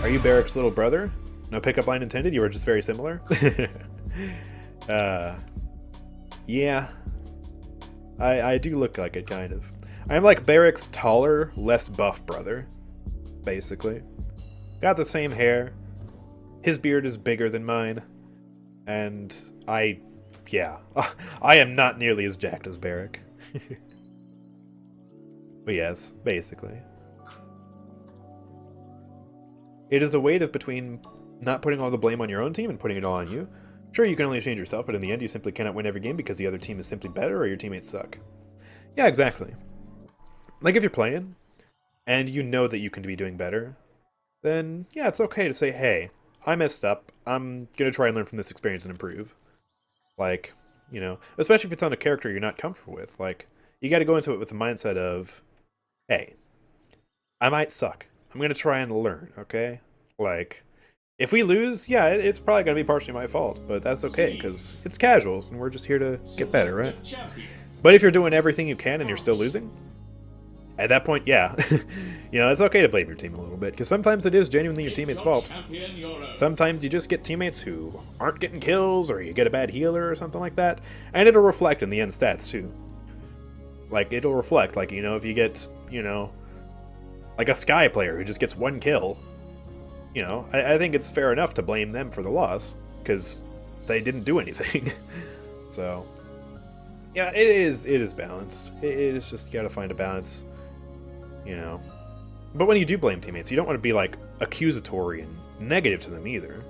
Are you Barrick's little brother? No pickup line intended, you were just very similar? Yeah. I do look like it, kind of. I'm like Barrick's taller, less buff brother, basically. Got the same hair. His beard is bigger than mine. And yeah. I am not nearly as jacked as Barrick. But yes, basically. It is a weight of between not putting all the blame on your own team and putting it all on you. Sure, you can only change yourself, but in the end you simply cannot win every game because the other team is simply better or your teammates suck. Yeah, exactly. Like if you're playing, and you know that you can be doing better, then yeah, it's okay to say, hey, I messed up, I'm gonna try and learn from this experience and improve. Like, you know, especially if it's on a character you're not comfortable with. Like, you gotta go into it with the mindset of, hey, I might suck. I'm gonna try and learn, okay? Like, if we lose, yeah, it's probably gonna be partially my fault, but that's okay, because it's casuals, and we're just here to get better, right? But if you're doing everything you can and you're still losing, at that point, yeah, you know, it's okay to blame your team a little bit, because sometimes it is genuinely your teammate's fault. Sometimes you just get teammates who aren't getting kills, or you get a bad healer or something like that, and it'll reflect in the end stats, too. Like, it'll reflect, like, you know, if you get, you know, like a Sky player who just gets one kill, you know, I think it's fair enough to blame them for the loss, because they didn't do anything. So, yeah, it is balanced. It is just, you gotta find a balance, you know. But when you do blame teammates, you don't want to be, like, accusatory and negative to them either.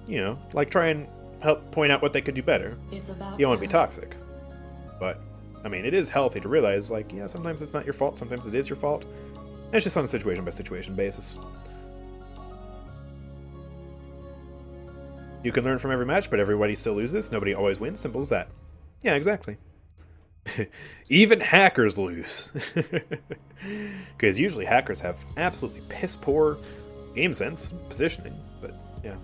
You know, like, try and help point out what they could do better. You don't want to be toxic. But, I mean, it is healthy to realize, like, yeah, sometimes it's not your fault, sometimes it is your fault. And it's just on a situation-by-situation basis. You can learn from every match, but everybody still loses. Nobody always wins. Simple as that. Yeah, exactly. Even hackers lose. Because usually hackers have absolutely piss-poor game sense, positioning, but yeah.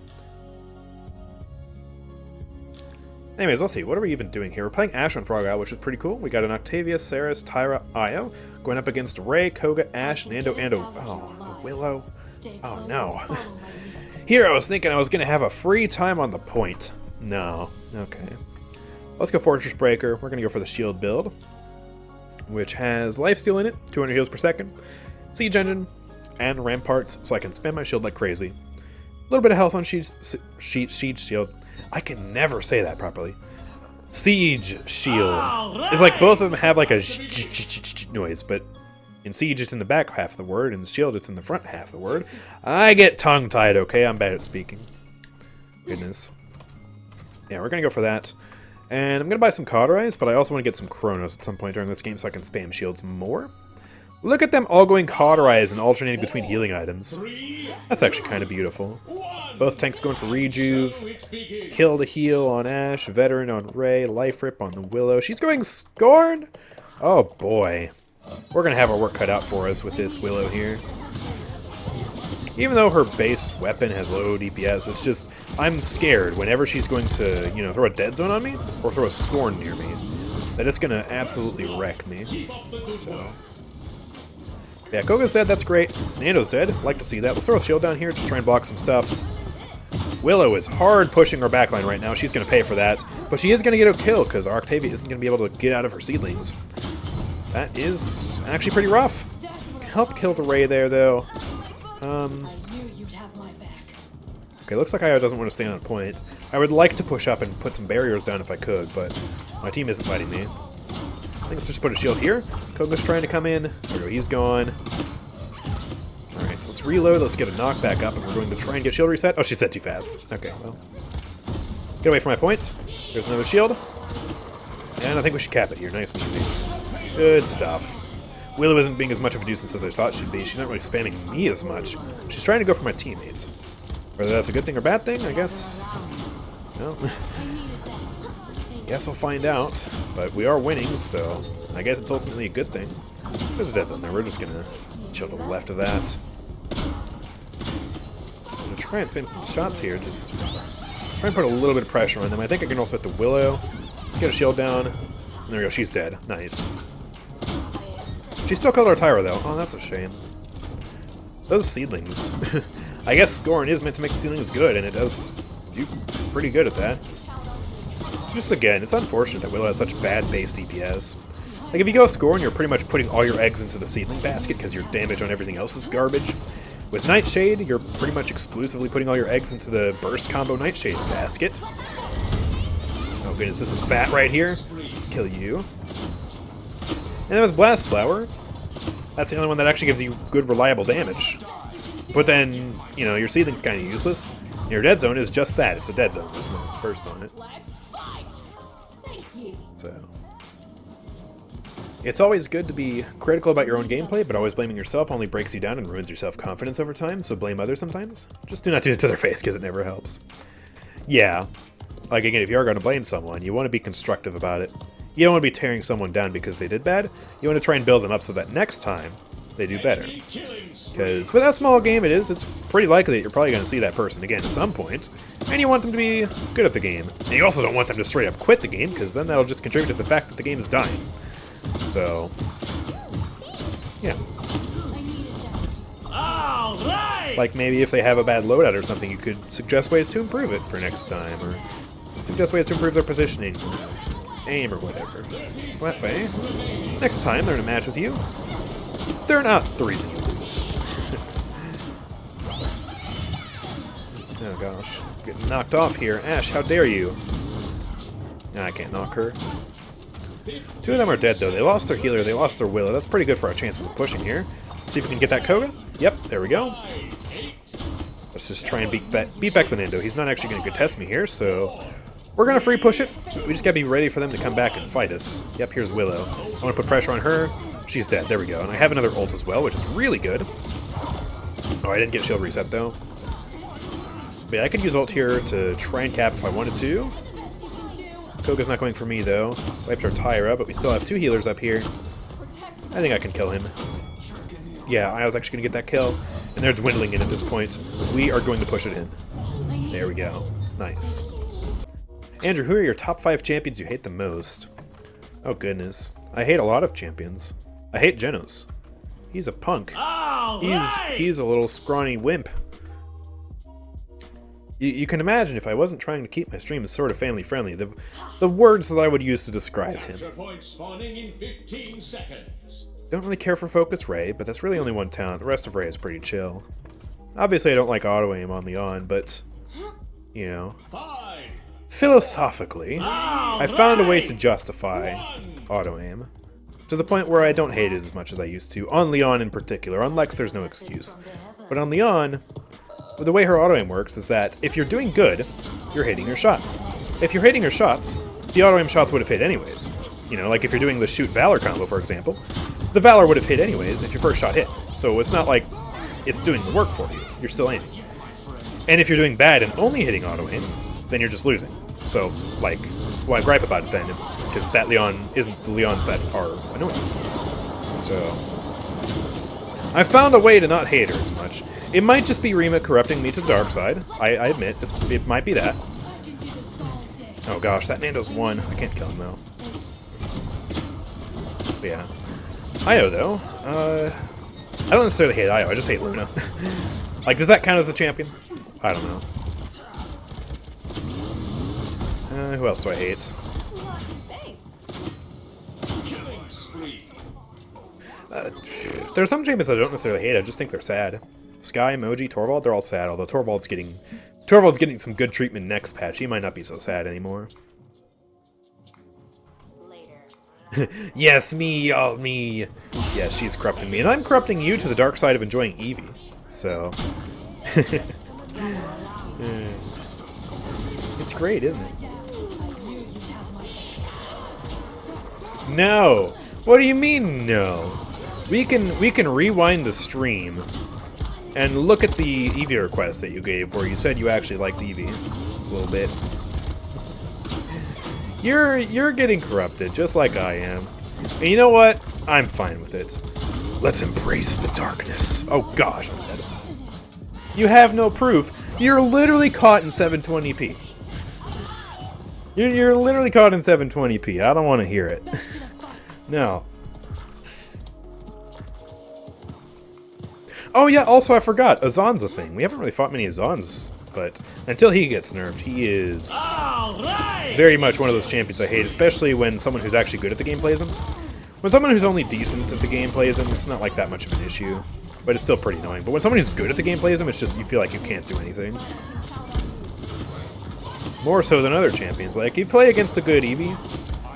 Anyways, let's see. What are we even doing here? We're playing Ashe on Frog Isle, which is pretty cool. We got an Octavia, Saris, Tyra, Io, going up against Ray, Koga, Ashe, Nando, and a Willow. Oh, no. Here I was thinking I was going to have a free time on the point. No. Okay. Let's go Fortress Breaker. We're going to go for the shield build, which has lifesteal in it, 200 heals per second, Siege Engine, and Ramparts, so I can spam my shield like crazy. A little bit of health on Siege Shield. I can never say that properly. Siege Shield. Right. It's like both of them have like a noise, but in Siege it's in the back half of the word, and in Shield it's in the front half of the word. I get tongue-tied, okay? I'm bad at speaking. Goodness. Yeah, we're going to go for that. And I'm going to buy some Cauterize, but I also want to get some Chronos at some point during this game so I can spam shields more. Look at them all going Cauterize and alternating between healing items. That's actually kind of beautiful. Both tanks going for Rejuve. Kill to heal on Ashe. Veteran on Ray. Life Rip on the Willow. She's going Scorn! Oh boy. We're going to have our work cut out for us with this Willow here. Even though her base weapon has low DPS, it's just, I'm scared whenever she's going to, you know, throw a dead zone on me, or throw a Scorn near me, that it's going to absolutely wreck me. So, yeah, Koga's dead, that's great. Nando's dead, like to see that. Let's throw a shield down here to try and block some stuff. Willow is hard pushing her backline right now, she's going to pay for that, but she is going to get a kill, because our Octavia isn't going to be able to get out of her seedlings. That is actually pretty rough. Help kill the Ray there, though. Okay, looks like Io doesn't want to stay on point. I would like to push up and put some barriers down if I could, but my team isn't letting me. I think let's just put a shield here. Koga's trying to come in. There we go, he's gone. Alright, so let's reload, let's get a knockback up, and we're going to try and get shield reset. Oh, she said too fast. Okay, well. Get away from my point. There's another shield. And I think we should cap it here, nice and easy. Good stuff. Willow isn't being as much of a nuisance as I thought she'd be. She's not really spamming me as much. She's trying to go for my teammates. Whether that's a good thing or bad thing, I guess. Well, guess we'll find out. But we are winning, so I guess it's ultimately a good thing. There's a dead zone there. We're just gonna chill to the left of that. I'm gonna try and spam some shots here. Just try and put a little bit of pressure on them. I think I can also hit the Willow. Let's get a shield down. And there we go. She's dead. Nice. She still killed our Tyra, though. Oh, that's a shame. Those seedlings. I guess scoring is meant to make the ceilings good, and it does do pretty good at that. Just again, it's unfortunate that Willow has such bad base DPS. Like, if you go scoring, you're pretty much putting all your eggs into the seedling basket because your damage on everything else is garbage. With Nightshade, you're pretty much exclusively putting all your eggs into the burst combo Nightshade basket. Oh goodness, this is fat right here. Let's kill you. And then with Blast Flower, that's the only one that actually gives you good, reliable damage. But then, you know, your seedling's kind of useless. Your dead zone is just that. It's a dead zone. There's no burst on it. So, it's always good to be critical about your own gameplay, but always blaming yourself only breaks you down and ruins your self-confidence over time, so blame others sometimes. Just do not do it to their face, because it never helps. Yeah. Like, again, if you are going to blame someone, you want to be constructive about it. You don't want to be tearing someone down because they did bad. You want to try and build them up so that next time, they do better. Because with how small a game it is, it's pretty likely that you're probably going to see that person again at some point, and you want them to be good at the game. And you also don't want them to straight up quit the game, because then that'll just contribute to the fact that the game is dying. So, yeah. Like, maybe if they have a bad loadout or something, you could suggest ways to improve it for next time, or suggest ways to improve their positioning, aim, or whatever. So that way, next time they're in a match with you, they're not the reason you lose. Oh gosh, getting knocked off here. Ash, how dare you? Nah, I can't knock her. Two of them are dead though. They lost their healer, they lost their Willow. That's pretty good for our chances of pushing here. See if we can get that Koga. Yep, there we go. Let's just try and beat back the Nando. He's not actually going to contest me here, so we're going to free push it. We just got to be ready for them to come back and fight us. Yep, here's Willow. I want to put pressure on her. She's dead. There we go. And I have another ult as well, which is really good. Oh, I didn't get shield reset though. But yeah, I could use ult here to try and cap if I wanted to. Koga's not going for me though. Wiped our Tyra, but we still have two healers up here. I think I can kill him. Yeah, I was actually going to get that kill. And they're dwindling in at this point. We are going to push it in. There we go. Nice. Andrew, who are your top 5 champions you hate the most? Oh goodness. I hate a lot of champions. I hate Genos. He's a punk. He's a little scrawny wimp. You can imagine if I wasn't trying to keep my streams sort of family friendly, the words that I would use to describe him. Don't really care for Focus Ray, but that's really only one talent. The rest of Ray is pretty chill. Obviously I don't like auto-aim on Leon, but, you know, philosophically, I found a way to justify auto-aim. To the point where I don't hate it as much as I used to. On Leon in particular. On Lex, there's no excuse. But on Leon, the way her auto-aim works is that if you're doing good, you're hitting your shots. If you're hitting your shots, the auto-aim shots would have hit anyways. You know, like if you're doing the shoot Valor combo, for example, the Valor would have hit anyways if your first shot hit. So it's not like it's doing the work for you. You're still aiming. And if you're doing bad and only hitting auto-aim, then you're just losing. So, like, why gripe about it then? Because that Leon isn't the Leons that are annoying. So, I found a way to not hate her as much. It might just be Rima corrupting me to the dark side. I admit, it might be that. Oh gosh, that Nando's one. I can't kill him though. But yeah. Io though, I don't necessarily hate Io, I just hate Luna. Like, does that count as a champion? I don't know. Who else do I hate? There are some champions I don't necessarily hate, I just think they're sad. Sky, Emoji, Torvald, they're all sad, although Torvald's getting some good treatment next patch. He might not be so sad anymore. Yes, me, all me. Yeah, she's corrupting me, and I'm corrupting you to the dark side of enjoying Eevee. So, it's great, isn't it? No. What do you mean no? We can rewind the stream and look at the Eevee request that you gave, where you said you actually liked Eevee a little bit. You're getting corrupted, just like I am. And you know what? I'm fine with it. Let's embrace the darkness. Oh gosh, I'm dead. You have no proof. You're literally caught in 720p. You're literally caught in 720p. I don't want to hear it. No. Oh yeah, also I forgot, Azan's a thing. We haven't really fought many Azans, but until he gets nerfed, he is very much one of those champions I hate, especially when someone who's actually good at the game plays him. When someone who's only decent at the game plays him, it's not like that much of an issue, but it's still pretty annoying. But when someone who's good at the game plays him, it's just you feel like you can't do anything. More so than other champions. Like, you play against a good Eevee,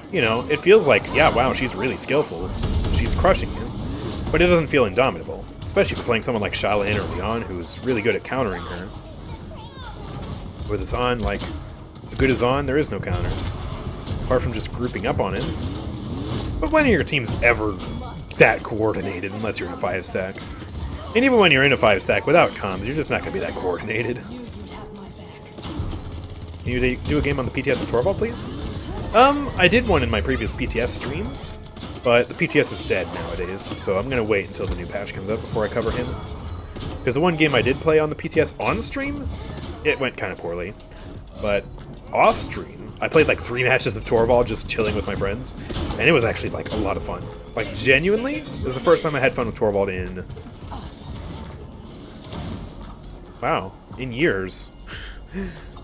you know, it feels like, yeah, wow, she's really skillful. She's crushing you. But it doesn't feel indomitable. Especially if you're playing someone like Shyla or Leon, who's really good at countering her. With Azan, like, a good Azan, there is no counter. Apart from just grouping up on it. But when are your teams ever that coordinated, unless you're in a 5-stack? And even when you're in a 5-stack without comms, you're just not going to be that coordinated. Can you do a game on the PTS of Torvald, please? I did one in my previous PTS streams, but the PTS is dead nowadays, so I'm going to wait until the new patch comes out before I cover him. Because the one game I did play on the PTS on stream, it went kind of poorly. But off stream, I played like 3 matches of Torvald just chilling with my friends, and it was actually like a lot of fun. Like, genuinely, it was the first time I had fun with Torvald in... wow, in years.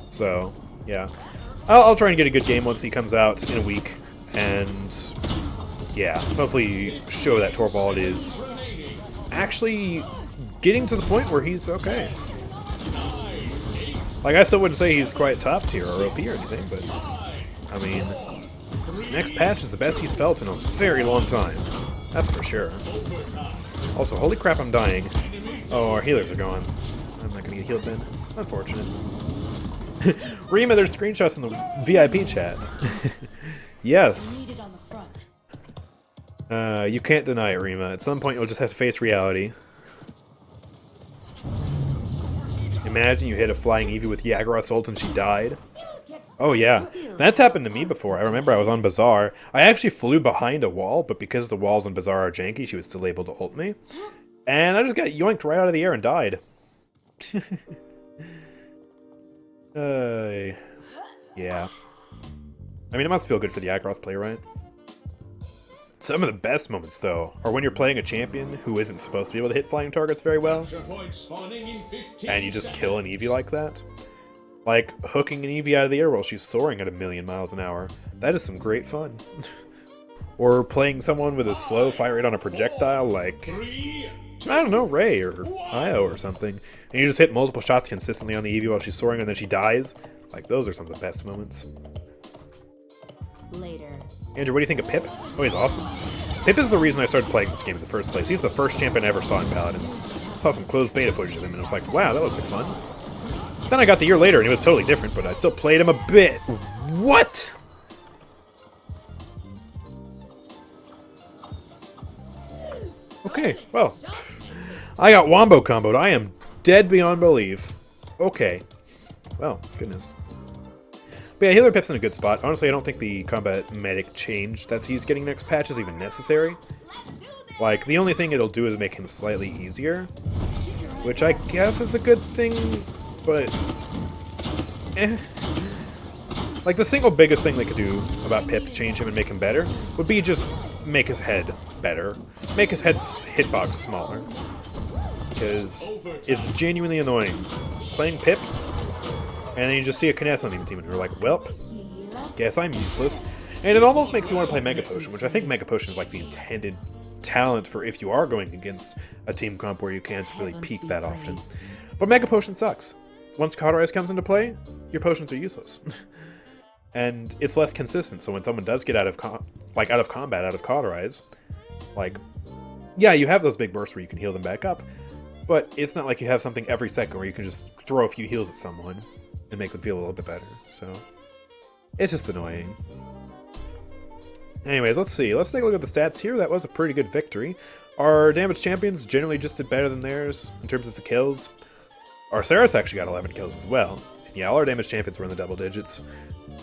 So, yeah. I'll try and get a good game once he comes out in a week, and yeah, hopefully show that Torvald is actually getting to the point where he's okay. Like, I still wouldn't say he's quite top tier or OP or anything, but I mean, next patch is the best he's felt in a very long time. That's for sure. Also, holy crap, I'm dying. Oh, our healers are gone. I'm not gonna get healed then. Unfortunate. Rima, there's screenshots in the VIP chat. Yes. You can't deny it, Rima. At some point, you'll just have to face reality. Imagine you hit a flying Eevee with Yaggoth's ult and she died. Oh yeah, that's happened to me before. I remember I was on Bazaar. I actually flew behind a wall, but because the walls on Bazaar are janky, she was still able to ult me. And I just got yoinked right out of the air and died. Yeah. I mean, it must feel good for the Yaggoth player, right? Some of the best moments, though, are when you're playing a champion who isn't supposed to be able to hit flying targets very well, and you just kill an Eevee like that. Like, hooking an Eevee out of the air while she's soaring at 1,000,000 miles an hour. That is some great fun. Or playing someone with a slow fire rate on a projectile, like, I don't know, Ray or Io or something, and you just hit multiple shots consistently on the Eevee while she's soaring and then she dies. Like, those are some of the best moments. Later. Andrew, what do you think of Pip? Oh, he's awesome. Pip is the reason I started playing this game in the first place. He's the first champion I ever saw in Paladins. Saw some closed beta footage of him and I was like, wow, that looks like fun. Then I got the year later and it was totally different, but I still played him a bit. What? Okay, well, I got wombo comboed. I am dead beyond belief. Okay. Well, goodness. But yeah, Healer Pip's in a good spot. Honestly, I don't think the combat medic change that he's getting next patch is even necessary. Like, the only thing it'll do is make him slightly easier, which I guess is a good thing, but eh. Like, the single biggest thing they could do about Pip to change him and make him better would be just make his head better. Make his head's hitbox smaller. Because it's genuinely annoying playing Pip, and then you just see a Kiness on the team and you're like, welp, guess I'm useless. And it almost makes you want to play Mega Potion, which I think Mega Potion is like the intended talent for if you are going against a team comp where you can't really peak that often. But Mega Potion sucks. Once Cauterize comes into play, your potions are useless. And it's less consistent, so when someone does get out of combat, out of Cauterize, like, yeah, you have those big bursts where you can heal them back up, but it's not like you have something every second where you can just throw a few heals at someone and make them feel a little bit better, so it's just annoying. Anyways, let's see. Let's take a look at the stats here. That was a pretty good victory. Our damage champions generally just did better than theirs in terms of the kills. Our Saris actually got 11 kills as well. And yeah, all our damage champions were in the double digits.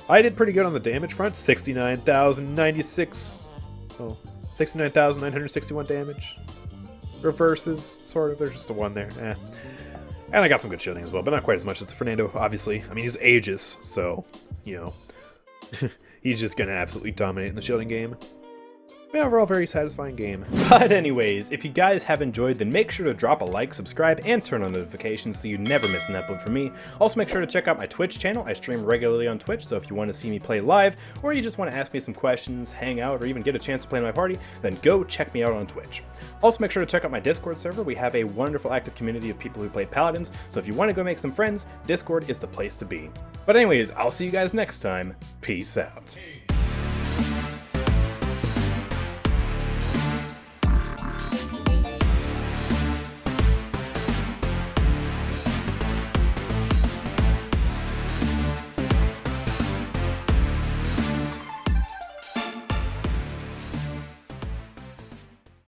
I did pretty good on the damage front. 69,096... oh, 69,961 damage. Reverses, sort of. There's just a 1 there. Eh. And I got some good shielding as well, but not quite as much as Fernando, obviously. I mean, he's Aegis, so, you know, he's just going to absolutely dominate in the shielding game. An overall very satisfying game. But anyways, if you guys have enjoyed, then make sure to drop a like, subscribe, and turn on notifications so you never miss an upload from me. Also make sure to check out my Twitch channel. I stream regularly on Twitch, so if you want to see me play live, or you just want to ask me some questions, hang out, or even get a chance to play in my party, then go check me out on Twitch. Also make sure to check out my Discord server. We have a wonderful active community of people who play Paladins, so if you want to go make some friends, Discord is the place to be. But anyways, I'll see you guys next time. Peace out.